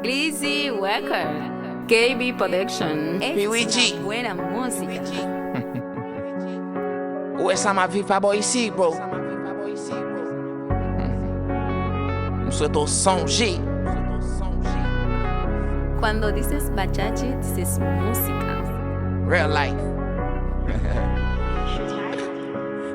Glizzy Record, KB Production. Luigi. Buena música. Ou essa ma vie pa boy ici, bro. M'souhaito songer. Cuando dices bachachi, dices música. Real life.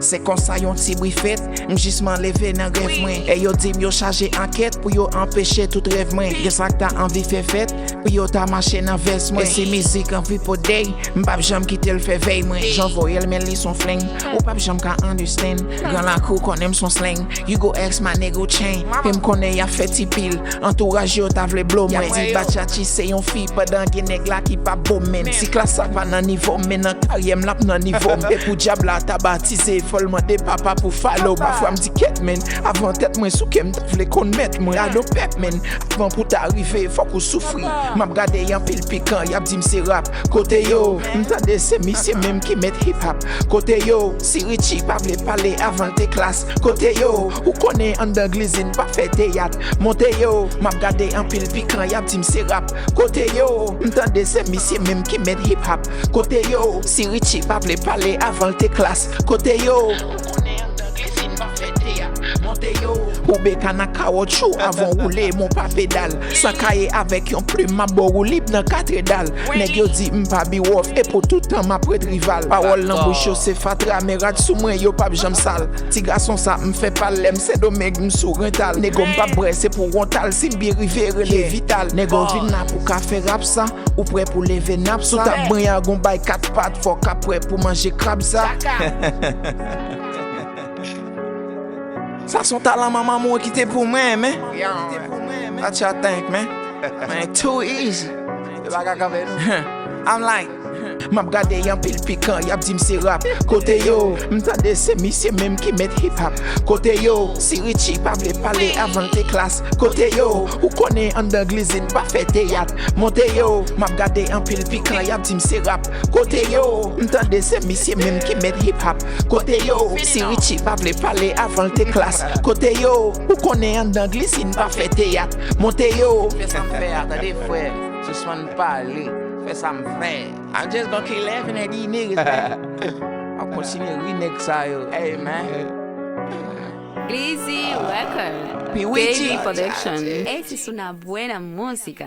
Se konsa yon ti brifet, m'jisman leve nan rev mwen. E yo dim yo chaje anket pou yo empêche tout rev mwen. Gen sak ta anvi fe fet, pou yo ta mache nan ves mwen. E si mizik anvi po dey, m'pap jam kite l fe vey mwen. J'envoye l men li son fling, ou pap jam ka understand. Gran la kou konem son slang, you go ex ma nego chain. Pe m'konen ya fe ti pil, entourage yo ta vle blow mwen. Di bachachi se yon fi, padan gen neg la ki pa bom men. Si klas sa pa nan nivou men, nan karyem lap nan nivou. E pou diab la ta batize, folman de papa pou follow. Parfois m'di ket men, avant tête mwen sou kem ta vle kon met mwen. Ado pep men, avant pou t'arrive, fok ou soufri. M'ap gade yon pil pikan, yap di m'se rap. Kote yo, m'tande se misye même ki met hip hop. Kote yo, si Richie pa vle pale avant te klas. Kote yo, ou konen under glizin pa fe teyat. Monte yo, m'ap gade yon pil pikan, yap di m'se rap. Kote yo, m'tande se misye même ki met hip hop. Kote yo, si Richie pa vle pale avant te klas. Kote yo, ou be kana kaoutchouc avant rouler mon pa pédale. Sans kaye avec yon plume ma borou libre dans quatre dal. Nèg yo di m'pa bi wof et pour tout temps ma près de rival. Parole nan bouche yo c'est fatra mais rad sou mwen yo pap jam sale. Ti garçon ça m'fait palem c'est domeg m'sou rental. Nego m'pa bre c'est pour rontal si m'bi rive relé vital. Nego vin na pour ka faire rap ça ou prêt pour lever nap ça. Sou ta bran ya gon bay 4 pattes faut ka prêt pour manger crabe ça. Ça son talent maman moi qui t'es pour moi, man. What y'all think, man? Man, too easy. I'm like, m'ap gade yon pil pikan, yap di m'se rap. Kote yo, m'tande se misye même ki met hip hop. Kote yo, si Richie pa vle pale avant te klas. Kote yo, ou konen under glizin pa fe teyat. Monte yo, m'ap gade yon pil pikan, yap di m'se rap. Kote yo, m'tande se misye même ki met hip hop. Kote yo, si Richie pa vle pale avant te klas. Kote yo, ou konen under glizin pa fe teyat. Monte yo, fais ça m'fait, attendez frère, je sois parler. Fais ça m'fait. I'm just gonna keep laughing at these niggas, man. I'll continue to renege ça, yo. Hey, man. Glizzy Record, Luigi. KB Production. Esa es una buena música.